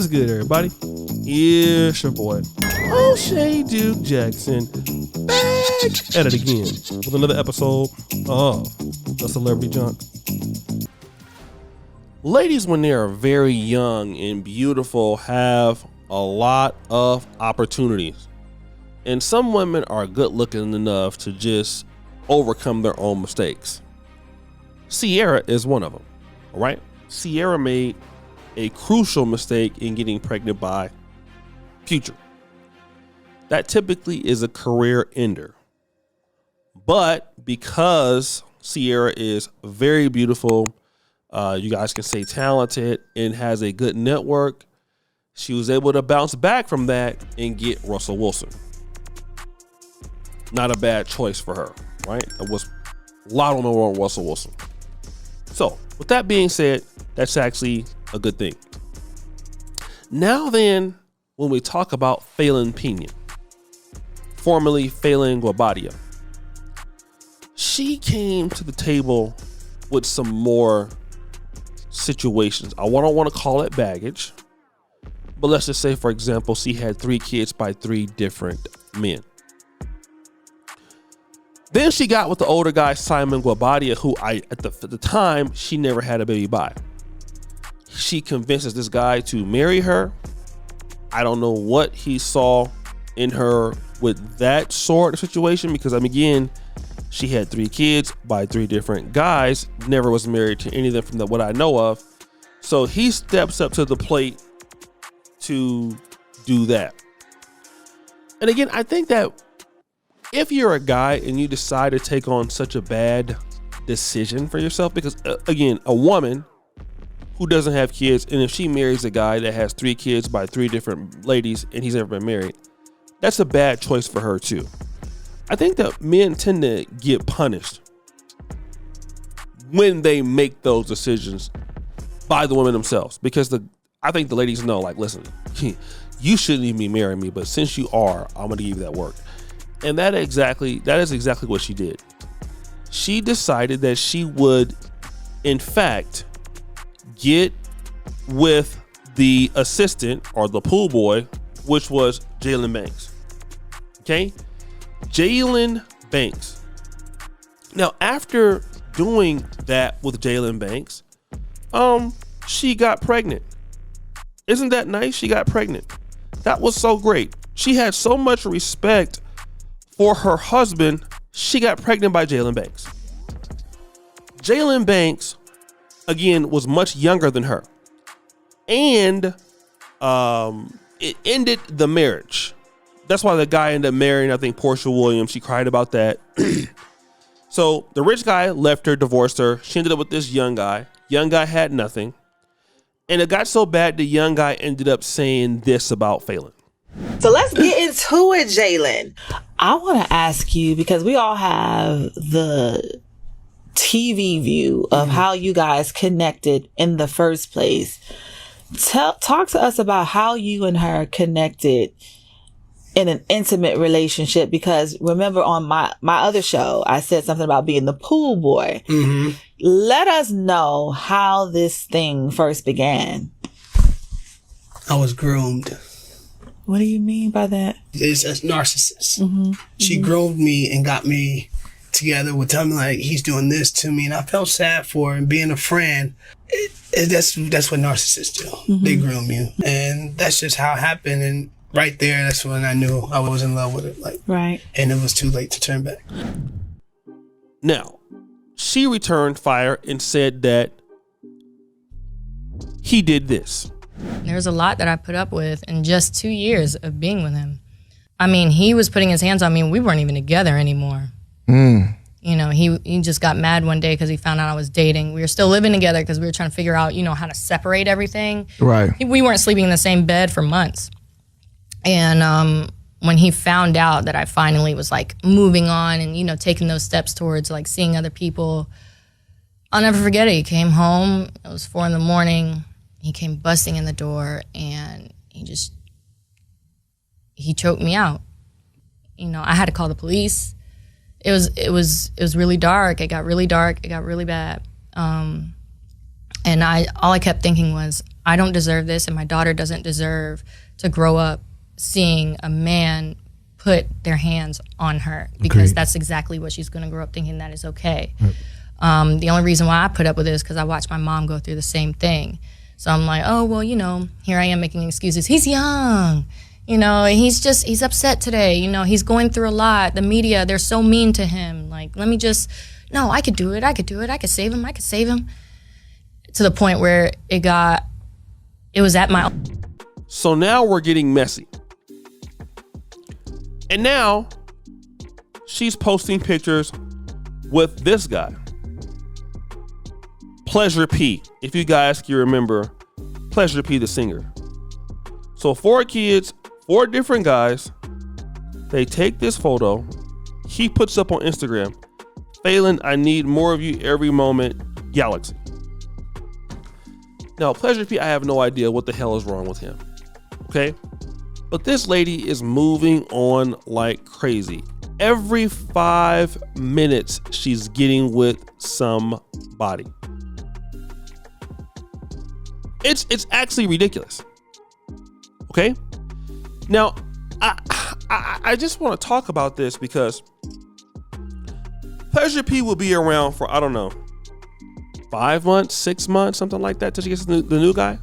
What's good, everybody? It's your boy, O'Shea Duke Jackson, back at it again with another episode of The Celebrity Junk. Ladies, when they are very young and beautiful, have a lot of opportunities. And some women are good looking enough to just overcome their own mistakes. Sierra is one of them, all right? Sierra made a crucial mistake in getting pregnant by Future. That typically is a career ender. But because Sierra is very beautiful, you guys can say talented, and has a good network, she was able to bounce back from that and get Russell Wilson. Not a bad choice for her, right? It was a lot on the wrong Russell Wilson. So, with that being said, that's actually a good thing. Now then, when we talk about Falynn Pena, formerly Falynn Guabadia, she came to the table with some more situations. I don't want to call it baggage, but let's just say, for example, she had 3 kids by 3 different men. Then she got with the older guy, Simon Guabadia, who at the time, she never had a baby by. She convinces this guy to marry her. I don't know what he saw in her with that sort of situation, because again, she had 3 kids by 3 different guys, never was married to any of them from what I know of. So he steps up to the plate to do that. And again, I think that if you're a guy and you decide to take on such a bad decision for yourself, because again, a woman who doesn't have kids, and if she marries a guy that has 3 kids by 3 different ladies and he's never been married, that's a bad choice for her too. I think that men tend to get punished when they make those decisions by the women themselves, because I think the ladies know, like, listen, you shouldn't even be marrying me, but since you are, I'm going to give you that work. And that is exactly what she did. She decided that she would, in fact, get with the assistant or the pool boy, which was Jalen Banks. Okay? Jalen Banks. Now, after doing that with Jalen Banks, she got pregnant. Isn't that nice? She got pregnant. That was so great. She had so much respect for her husband, she got pregnant by Jalen Banks. Jalen Banks, again, was much younger than her. And it ended the marriage. That's why the guy ended up marrying, I think, Portia Williams. She cried about that. So the rich guy left her, divorced her. She ended up with this young guy. Young guy had nothing. And it got so bad, the young guy ended up saying this about Falynn. So let's get into it, Jalen. I want to ask you, because we all have the TV view of how you guys connected in the first place. Talk to us about how you and her connected in an intimate relationship, because remember on my other show, I said something about being the pool boy. Mm-hmm. Let us know how this thing first began. I was groomed. What do you mean by that? It's a narcissist. Mm-hmm. She groomed me and got me together with telling me, like, he's doing this to me. And I felt sad for her, and being a friend, that's what narcissists do. Mm-hmm. They groom you. And that's just how it happened. And right there, that's when I knew I was in love with it. Like, right. And it was too late to turn back. Now, she returned fire and said that he did this. There's a lot that I put up with in just 2 years of being with him. I mean, he was putting his hands on me. We weren't even together anymore. You know, he just got mad one day because he found out I was dating. We were still living together because we were trying to figure out, how to separate everything. Right. We weren't sleeping in the same bed for months. And when he found out that I finally was like moving on and, taking those steps towards like seeing other people, I'll never forget it. He came home. It was 4 a.m. He came busting in the door and he choked me out. I had to call the police. It was really dark. It got really dark. It got really bad. And all I kept thinking was, I don't deserve this, and my daughter doesn't deserve to grow up seeing a man put their hands on her, because that's exactly what she's going to grow up thinking that is okay. The only reason why I put up with it is because I watched my mom go through the same thing. So I'm like, oh, well, here I am making excuses. He's young, he's upset today. He's going through a lot. The media, they're so mean to him. Like, no, I could do it. I could save him. To the point where it was at my. So now we're getting messy. And now she's posting pictures with this guy, Pleasure P. If you guys can remember Pleasure P, the singer. So 4 kids, 4 different guys. They take this photo. He puts up on Instagram, Falynn, I need more of you every moment, Galaxy. Now, Pleasure P, I have no idea what the hell is wrong with him. Okay? But this lady is moving on like crazy. Every 5 minutes, she's getting with somebody. It's actually ridiculous. Okay? Now, I just want to talk about this because Pleasure P will be around for, I don't know, 5 months, 6 months, something like that till she gets the new guy.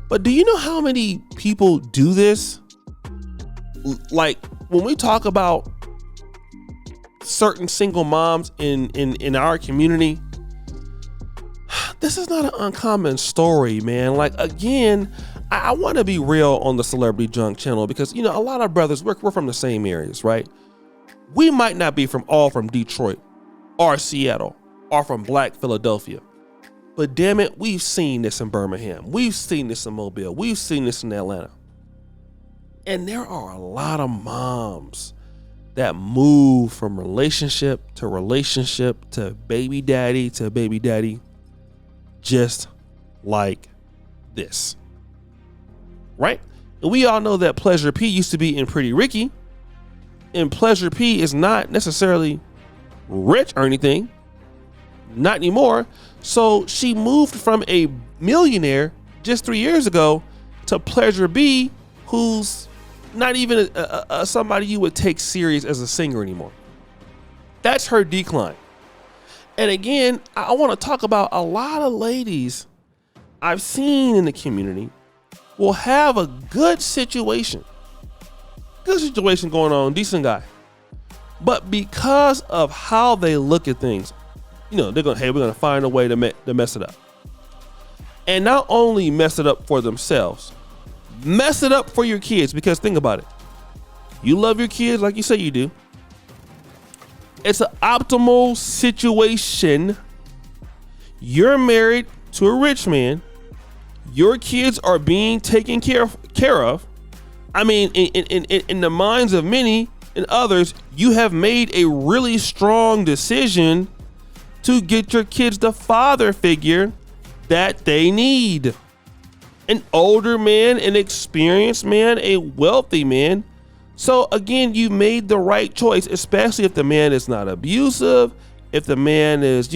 But do you know how many people do this? Like, when we talk about certain single moms in our community, this is not an uncommon story, man. Like, again, I want to be real on the Celebrity Junk channel because, a lot of brothers, we're from the same areas, right? We might not be from Detroit or Seattle or from Black Philadelphia. But damn it, we've seen this in Birmingham. We've seen this in Mobile. We've seen this in Atlanta. And there are a lot of moms that move from relationship to baby daddy just like this. Right? And we all know that Pleasure P used to be in Pretty Ricky. And Pleasure P is not necessarily rich or anything. Not anymore. So she moved from a millionaire just 3 years ago to Pleasure B, who's not even somebody you would take serious as a singer anymore. That's her decline. And again, I want to talk about a lot of ladies I've seen in the community will have a good situation going on, decent guy. But because of how they look at things, they're going, hey, we're going to find a way to mess it up. And not only mess it up for themselves, mess it up for your kids. Because think about it. You love your kids like you say you do. It's an optimal situation. You're married to a rich man. Your kids are being taken care of. I mean, in the minds of many and others, you have made a really strong decision to get your kids the father figure that they need. An older man, an experienced man, a wealthy man. So again, you made the right choice, especially if the man is not abusive, if the man is,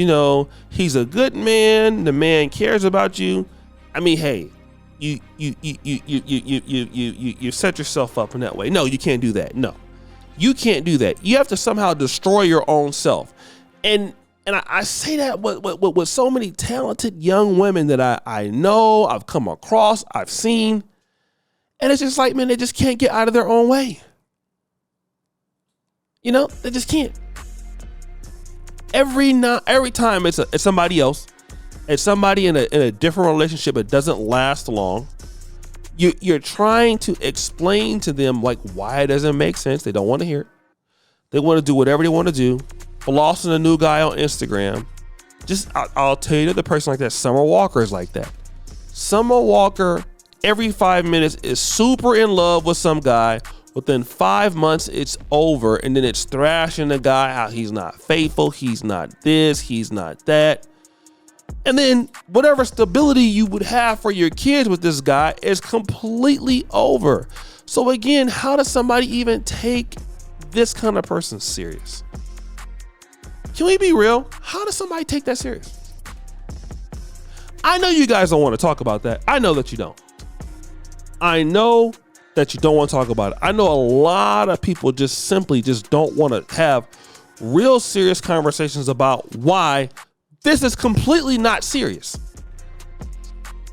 he's a good man, the man cares about you. I mean, hey, you set yourself up in that way. No, you can't do that. No, you can't do that. You have to somehow destroy your own self. And I say that with so many talented young women that I know, I've come across, I've seen. And it's just like, man, they just can't get out of their own way. They just can't. Every time it's somebody else, it's somebody in a different relationship that doesn't last long. You're trying to explain to them like why it doesn't make sense. They don't want to hear it. They want to do whatever they want to do. Flossing a new guy on Instagram. I'll tell you, the person like that, Summer Walker is like that. Summer Walker, every 5 minutes, is super in love with some guy. Within 5 months, it's over, and then it's thrashing the guy how he's not faithful, he's not this, he's not that. And then whatever stability you would have for your kids with this guy is completely over. So again, how does somebody even take this kind of person serious? Can we be real? How does somebody take that serious? I know you guys don't want to talk about that. I know that you don't. I know that you don't want to talk about it. I know a lot of people just simply just don't want to have real serious conversations about why this is completely not serious.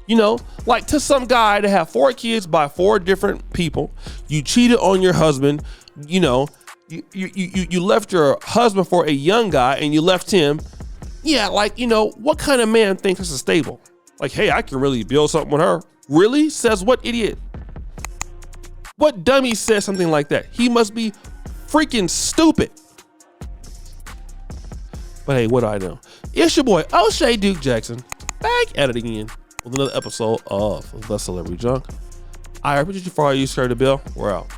You know, like to some guy to have 4 kids by 4 different people, you cheated on your husband, you know, you left your husband for a young guy and you left him. Yeah, like, you know, what kind of man thinks this is stable? Like, hey, I can really build something with her. Really? Says what idiot? What dummy says something like that? He must be freaking stupid. But hey, what do I know? It's your boy, O'Shea Duke Jackson, back at it again with another episode of The Celebrity Junk. I appreciate you for all you subscribe to Bill. We're out.